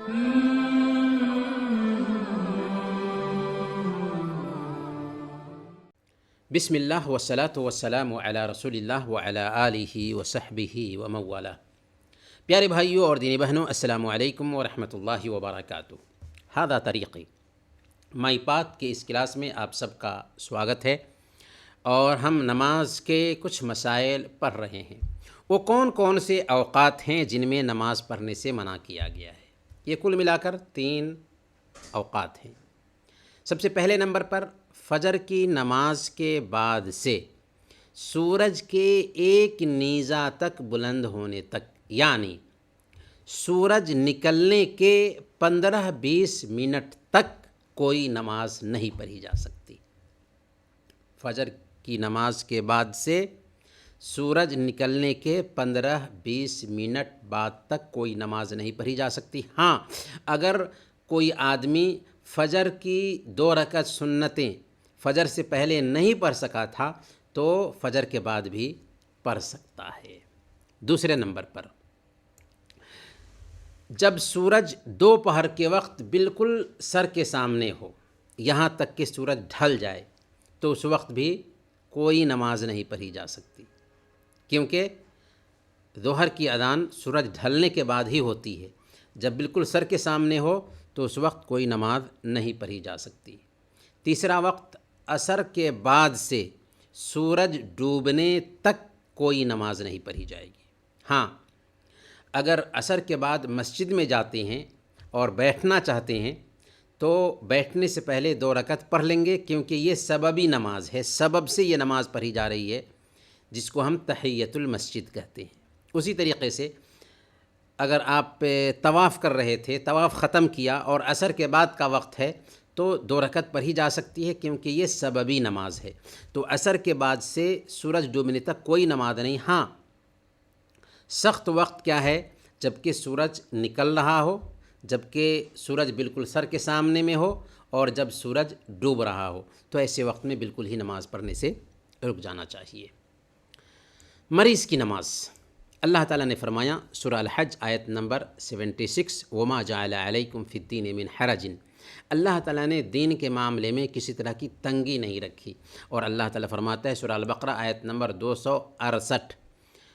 بسم اللہ والصلاۃ والسلام علی رسول اللہ وعلی آلہ وصحبہ ومن والاه۔ پیارے بھائیوں اور دینی بہنوں، السلام علیکم ورحمۃ اللہ وبرکاتہ۔ ھذا طریقی مائی پاتھ کے اس کلاس میں آپ سب کا سواگت ہے، اور ہم نماز کے کچھ مسائل پڑھ رہے ہیں۔ وہ کون کون سے اوقات ہیں جن میں نماز پڑھنے سے منع کیا گیا ہے؟ یہ کل ملا کر 3 اوقات ہیں۔ سب سے پہلے نمبر پر فجر کی نماز کے بعد سے سورج کے ایک نیزہ تک بلند ہونے تک، یعنی سورج نکلنے کے 15-20 منٹ تک کوئی نماز نہیں پڑھی جا سکتی۔ فجر کی نماز کے بعد سے سورج نکلنے کے 15-20 منٹ بعد تک کوئی نماز نہیں پڑھی جا سکتی۔ ہاں، اگر کوئی آدمی فجر کی 2 رکعت سنتیں فجر سے پہلے نہیں پڑھ سکا تھا تو فجر کے بعد بھی پڑھ سکتا ہے۔ دوسرے نمبر پر جب سورج دوپہر کے وقت بالکل سر کے سامنے ہو، یہاں تک کہ سورج ڈھل جائے، تو اس وقت بھی کوئی نماز نہیں پڑھی جا سکتی، کیونکہ ظہر کی اذان سورج ڈھلنے کے بعد ہی ہوتی ہے۔ جب بالکل سر کے سامنے ہو تو اس وقت کوئی نماز نہیں پڑھی جا سکتی۔ تیسرا وقت عصر کے بعد سے سورج ڈوبنے تک کوئی نماز نہیں پڑھی جائے گی۔ ہاں، اگر عصر کے بعد مسجد میں جاتے ہیں اور بیٹھنا چاہتے ہیں تو بیٹھنے سے پہلے 2 رکعت پڑھ لیں گے، کیونکہ یہ سببی نماز ہے، سبب سے یہ نماز پڑھی جا رہی ہے، جس کو ہم تحیۃ المسجد کہتے ہیں۔ اسی طریقے سے اگر آپ طواف کر رہے تھے، طواف ختم کیا اور عصر کے بعد کا وقت ہے تو 2 رکعت پڑھی جا سکتی ہے، کیونکہ یہ سببی نماز ہے۔ تو عصر کے بعد سے سورج ڈوبنے تک کوئی نماز نہیں۔ ہاں، سخت وقت کیا ہے؟ جب کہ سورج نکل رہا ہو، جب کہ سورج بالکل سر کے سامنے میں ہو، اور جب سورج ڈوب رہا ہو، تو ایسے وقت میں بالکل ہی نماز پڑھنے سے رک جانا چاہیے۔ مریض کی نماز، اللہ تعالیٰ نے فرمایا سورہ الحج آیت نمبر 76، وما جعل علیکم فی الدین من حرج، اللہ تعالیٰ نے دین کے معاملے میں کسی طرح کی تنگی نہیں رکھی۔ اور اللہ تعالیٰ فرماتا ہے سورہ البقرہ آیت نمبر 268،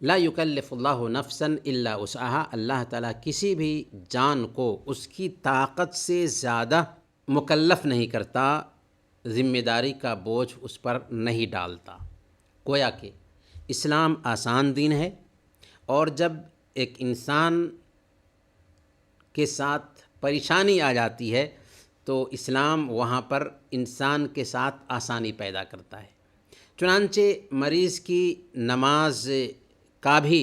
لا یکلف اللہ نفسا الا وسعها، اللہ تعالیٰ کسی بھی جان کو اس کی طاقت سے زیادہ مکلف نہیں کرتا، ذمہ داری کا بوجھ اس پر نہیں ڈالتا۔ گویا کہ اسلام آسان دین ہے، اور جب ایک انسان کے ساتھ پریشانی آ جاتی ہے تو اسلام وہاں پر انسان کے ساتھ آسانی پیدا کرتا ہے۔ چنانچہ مریض کی نماز کا بھی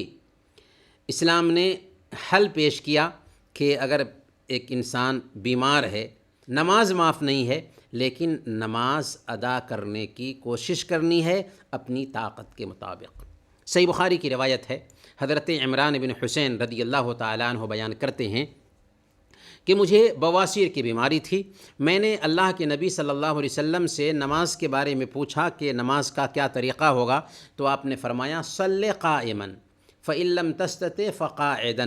اسلام نے حل پیش کیا کہ اگر ایک انسان بیمار ہے، نماز معاف نہیں ہے، لیکن نماز ادا کرنے کی کوشش کرنی ہے اپنی طاقت کے مطابق۔ صحیح بخاری کی روایت ہے، حضرت عمران بن حسین رضی اللہ تعالیٰ عنہ بیان کرتے ہیں کہ مجھے بواسیر کی بیماری تھی۔ میں نے اللہ کے نبی صلی اللہ علیہ وسلم سے نماز کے بارے میں پوچھا کہ نماز کا کیا طریقہ ہوگا، تو آپ نے فرمایا صلی قائما فإن لم تستطع فقاعدا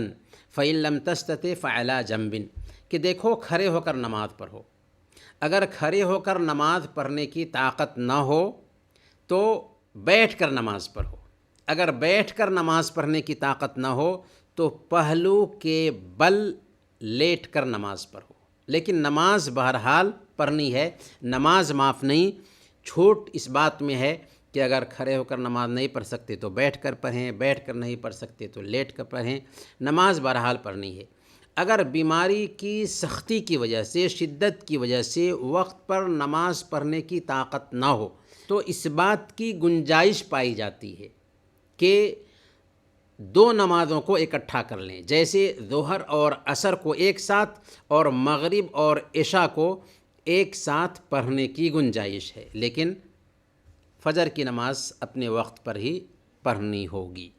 فإن لم تستطع فعلى جنب، کہ دیکھو کھڑے ہو کر نماز پڑھو، اگر کھڑے ہو کر نماز پڑھنے کی طاقت نہ ہو تو بیٹھ کر نماز پڑھو، اگر بیٹھ کر نماز پڑھنے کی طاقت نہ ہو تو پہلو کے بل لیٹ کر نماز پڑھو۔ لیکن نماز بہرحال پڑھنی ہے، نماز معاف نہیں۔ چھوٹ اس بات میں ہے کہ اگر کھڑے ہو کر نماز نہیں پڑھ سکتے تو بیٹھ کر پڑھیں، بیٹھ کر نہیں پڑھ سکتے تو لیٹ کر پڑھیں، نماز بہرحال پڑھنی ہے۔ اگر بیماری کی سختی کی وجہ سے، شدت کی وجہ سے وقت پر نماز پڑھنے کی طاقت نہ ہو تو اس بات کی گنجائش پائی جاتی ہے کہ 2 نمازوں کو اکٹھا کر لیں، جیسے ظہر اور عصر کو ایک ساتھ اور مغرب اور عشاء کو ایک ساتھ پڑھنے کی گنجائش ہے، لیکن فجر کی نماز اپنے وقت پر ہی پڑھنی ہوگی۔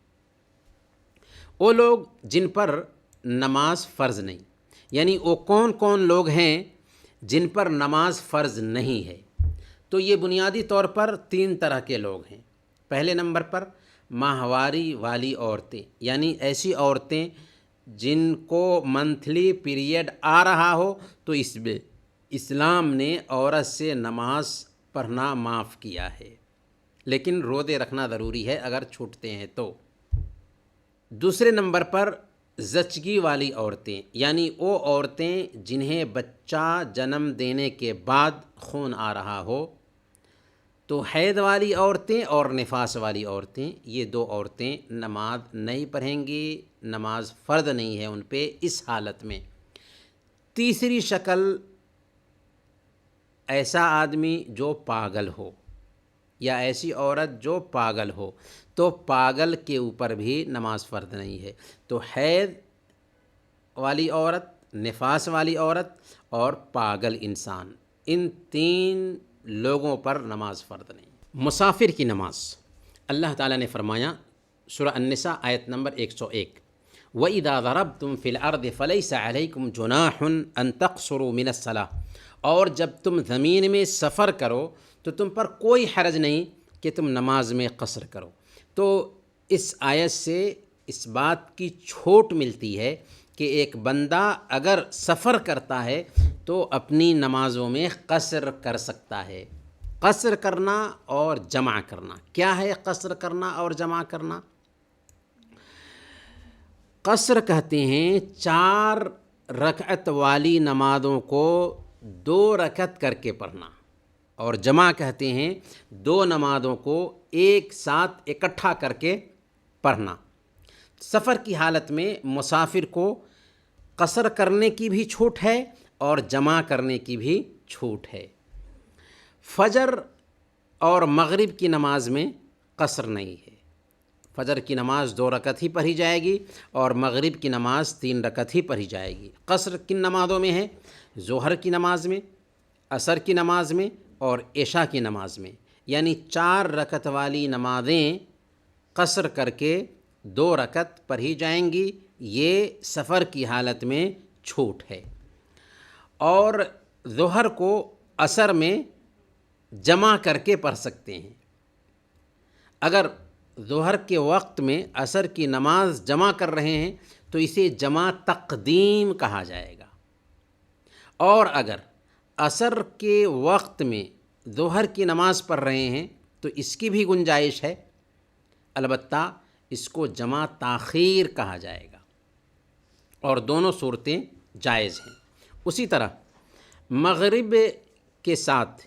وہ لوگ جن پر نماز فرض نہیں، یعنی وہ کون کون لوگ ہیں جن پر نماز فرض نہیں ہے، تو یہ بنیادی طور پر 3 طرح کے لوگ ہیں۔ پہلے نمبر پر ماہواری والی عورتیں، یعنی ایسی عورتیں جن کو منتھلی پیریڈ آ رہا ہو تو اس میں اسلام نے عورت سے نماز پڑھنا معاف کیا ہے، لیکن روزے رکھنا ضروری ہے اگر چھوٹتے ہیں تو۔ دوسرے نمبر پر زچگی والی عورتیں، یعنی وہ عورتیں جنہیں بچہ جنم دینے کے بعد خون آ رہا ہو، تو حید والی عورتیں اور نفاس والی عورتیں، یہ دو عورتیں نماز نہیں پڑھیں گی، نماز فرض نہیں ہے ان پہ اس حالت میں۔ تیسری شکل ایسا آدمی جو پاگل ہو یا ایسی عورت جو پاگل ہو، تو پاگل کے اوپر بھی نماز فرض نہیں ہے۔ تو حید والی عورت، نفاس والی عورت اور پاگل انسان، ان تین لوگوں پر نماز فرض نہیں۔ مسافر کی نماز، اللہ تعالیٰ نے فرمایا سورہ النساء آیت نمبر 101، وَإِذَا ضَرَبْتُمْ فِي الْأَرْضِ فَلَيْسَ عَلَيْكُمْ جُنَاحٌ أَن تَقْصُرُوا مِنَ الصَّلَاةِ، اور جب تم زمین میں سفر کرو تو تم پر کوئی حرج نہیں کہ تم نماز میں قصر کرو۔ تو اس آیت سے اس بات کی چھوٹ ملتی ہے کہ ایک بندہ اگر سفر کرتا ہے تو اپنی نمازوں میں قصر کر سکتا ہے۔ قصر کرنا اور جمع کرنا، کیا ہے قصر کرنا اور جمع کرنا؟ قصر کہتے ہیں 4 رکعت والی نمازوں کو 2 رکعت کر کے پڑھنا، اور جمع کہتے ہیں 2 نمازوں کو ایک ساتھ اکٹھا کر کے پڑھنا۔ سفر کی حالت میں مسافر کو قصر کرنے کی بھی چھوٹ ہے اور جمع کرنے کی بھی چھوٹ ہے۔ فجر اور مغرب کی نماز میں قصر نہیں ہے۔ فجر کی نماز 2 رکعت ہی پڑھی جائے گی اور مغرب کی نماز 3 رکعت ہی پڑھی جائے گی۔ قصر کن نمازوں میں ہے؟ ظہر کی نماز میں، عصر کی نماز میں اور عشاء کی نماز میں، یعنی 4 رکعت والی نمازیں قصر کر کے 2 رکعت پڑھی جائیں گی، یہ سفر کی حالت میں چھوٹ ہے۔ اور ظہر کو عصر میں جمع کر کے پڑھ سکتے ہیں۔ اگر ظہر کے وقت میں عصر کی نماز جمع کر رہے ہیں تو اسے جمع تقدیم کہا جائے گا، اور اگر عصر کے وقت میں ظہر کی نماز پڑھ رہے ہیں تو اس کی بھی گنجائش ہے، البتہ اس کو جمع تاخیر کہا جائے گا، اور دونوں صورتیں جائز ہیں۔ اسی طرح مغرب کے ساتھ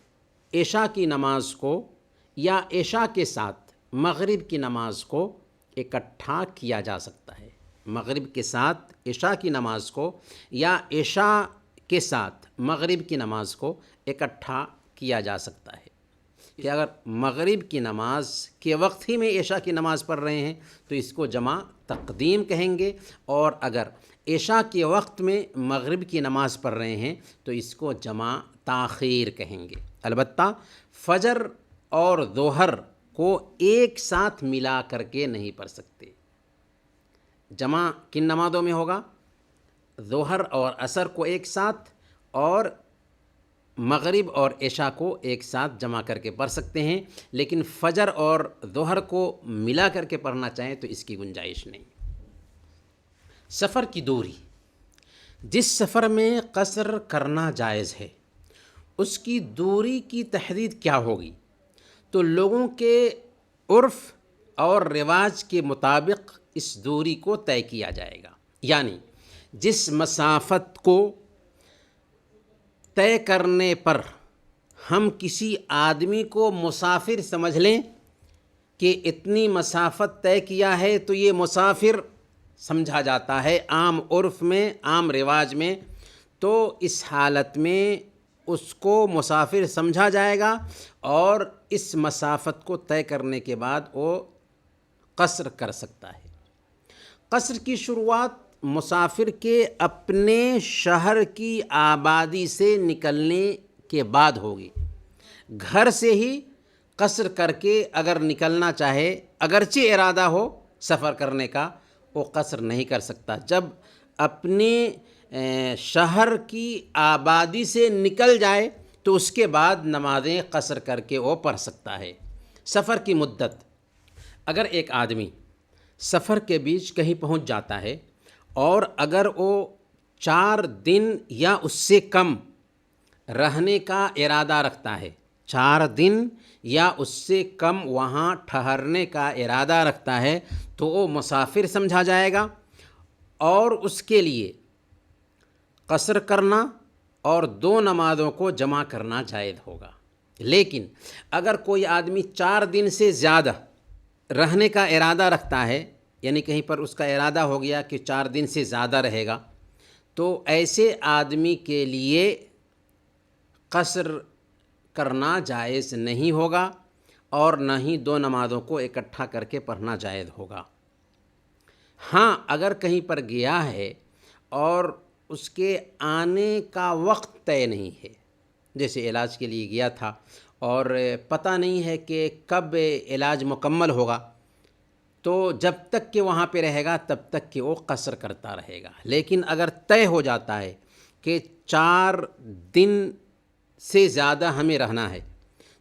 عشاء کی نماز کو یا عشاء کے ساتھ مغرب کی نماز کو اکٹھا کیا جا سکتا ہے۔ مغرب کے ساتھ عشاء کی نماز کو یا عشاء کے ساتھ مغرب کی نماز کو اکٹھا کیا جا سکتا ہے کہ اگر مغرب کی نماز کے وقت ہی میں عشاء کی نماز پڑھ رہے ہیں تو اس کو جمع تقدیم کہیں گے، اور اگر عشاء کے وقت میں مغرب کی نماز پڑھ رہے ہیں تو اس کو جمع تاخیر کہیں گے۔ البتہ فجر اور ظہر کو ایک ساتھ ملا کر کے نہیں پڑھ سکتے۔ جمع کن نمازوں میں ہوگا؟ ظہر اور عصر کو ایک ساتھ، اور مغرب اور عشاء کو ایک ساتھ جمع کر کے پڑھ سکتے ہیں، لیکن فجر اور ظہر کو ملا کر کے پڑھنا چاہیں تو اس کی گنجائش نہیں۔ سفر کی دوری، جس سفر میں قصر کرنا جائز ہے اس کی دوری کی تحدید کیا ہوگی؟ تو لوگوں کے عرف اور رواج کے مطابق اس دوری کو طے کیا جائے گا، یعنی جس مسافت کو طے کرنے پر ہم کسی آدمی کو مسافر سمجھ لیں کہ اتنی مسافت طے کیا ہے تو یہ مسافر سمجھا جاتا ہے عام عرف میں، عام رواج میں، تو اس حالت میں اس کو مسافر سمجھا جائے گا، اور اس مسافت کو طے کرنے کے بعد وہ قصر کر سکتا ہے۔ قصر کی شروعات مسافر کے اپنے شہر کی آبادی سے نکلنے کے بعد ہوگی۔ گھر سے ہی قصر کر کے اگر نکلنا چاہے، اگرچہ ارادہ ہو سفر کرنے کا، وہ قصر نہیں کر سکتا۔ جب اپنے شہر کی آبادی سے نکل جائے تو اس کے بعد نمازیں قصر کر کے وہ پڑھ سکتا ہے۔ سفر کی مدت، اگر ایک آدمی سفر کے بیچ کہیں پہنچ جاتا ہے اور اگر وہ 4 دن یا اس سے کم رہنے کا ارادہ رکھتا ہے، 4 دن یا اس سے کم وہاں ٹھہرنے کا ارادہ رکھتا ہے تو وہ مسافر سمجھا جائے گا، اور اس کے لیے قصر کرنا اور 2 نمازوں کو جمع کرنا جائز ہوگا۔ لیکن اگر کوئی آدمی 4 دن سے زیادہ رہنے کا ارادہ رکھتا ہے، یعنی کہیں پر اس کا ارادہ ہو گیا کہ 4 دن سے زیادہ رہے گا، تو ایسے آدمی کے لیے قصر کرنا جائز نہیں ہوگا، اور نہ ہی 2 نمازوں کو اکٹھا کر کے پڑھنا جائز ہوگا۔ ہاں، اگر کہیں پر گیا ہے اور اس کے آنے کا وقت طے نہیں ہے، جیسے علاج کے لیے گیا تھا اور پتہ نہیں ہے کہ کب علاج مکمل ہوگا، تو جب تک کہ وہاں پہ رہے گا تب تک کہ وہ قصر کرتا رہے گا۔ لیکن اگر طے ہو جاتا ہے کہ 4 دن سے زیادہ ہمیں رہنا ہے،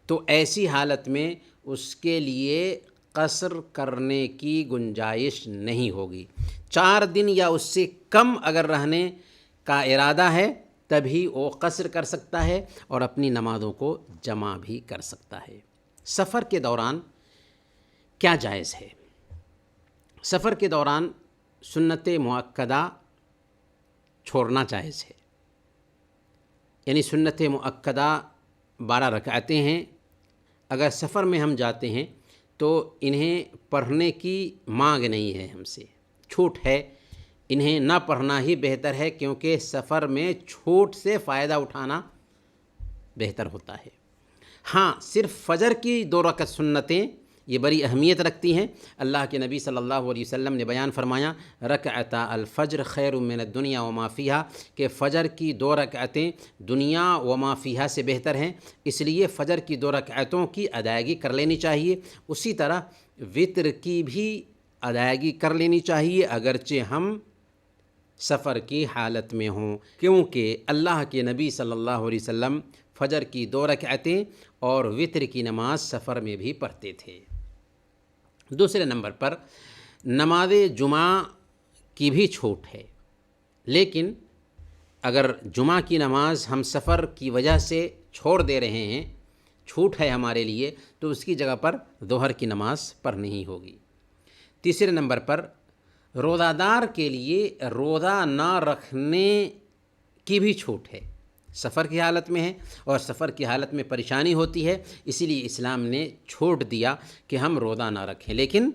تو ایسی حالت میں اس کے لیے قصر کرنے کی گنجائش نہیں ہوگی۔ 4 دن یا اس سے کم اگر رہنے کا ارادہ ہے تبھی وہ قصر کر سکتا ہے اور اپنی نمازوں کو جمع بھی کر سکتا ہے۔ سفر کے دوران کیا جائز ہے؟ سفر کے دوران سنت مؤکدہ چھوڑنا جائز ہے، یعنی سنت مؤکدہ 12 رکعتیں ہیں، اگر سفر میں ہم جاتے ہیں تو انہیں پڑھنے کی مانگ نہیں ہے، ہم سے چھوٹ ہے، انہیں نہ پڑھنا ہی بہتر ہے، کیونکہ سفر میں چھوٹ سے فائدہ اٹھانا بہتر ہوتا ہے۔ ہاں، صرف فجر کی 2 رکعت سنتیں یہ بڑی اہمیت رکھتی ہیں۔ اللہ کے نبی صلی اللہ علیہ وسلم نے بیان فرمایا، رکعتا الفجر خیر من الدنیا وما فیہا، کہ فجر کی 2 رکعتیں دنیا وما فیہا سے بہتر ہیں، اس لیے فجر کی 2 رکعتوں کی ادائیگی کر لینی چاہیے۔ اسی طرح وطر کی بھی ادائیگی کر لینی چاہیے اگرچہ ہم سفر کی حالت میں ہوں، کیونکہ اللہ کے نبی صلی اللہ علیہ وسلم فجر کی 2 رکعتیں اور وطر کی نماز سفر میں بھی پڑھتے تھے۔ دوسرے نمبر پر نماز جمعہ کی بھی چھوٹ ہے، لیکن اگر جمعہ کی نماز ہم سفر کی وجہ سے چھوڑ دے رہے ہیں، چھوٹ ہے ہمارے لیے، تو اس کی جگہ پر ظہر کی نماز پڑھنی ہی ہوگی۔ تیسرے نمبر پر روزہ دار کے لیے روزہ نہ رکھنے کی بھی چھوٹ ہے، سفر کی حالت میں ہے اور سفر کی حالت میں پریشانی ہوتی ہے، اسی لیے اسلام نے چھوٹ دیا کہ ہم روزہ نہ رکھیں، لیکن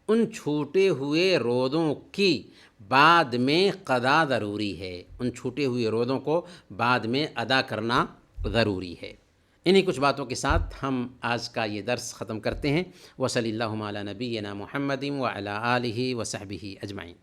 ان چھوٹے ہوئے روزوں کی بعد میں قضا ضروری ہے، ان چھوٹے ہوئے روزوں کو بعد میں ادا کرنا ضروری ہے۔ انہی کچھ باتوں کے ساتھ ہم آج کا یہ درس ختم کرتے ہیں۔ وصلی اللہ علی نبینا محمد وعلی آلہ وصحبہ اجمعین۔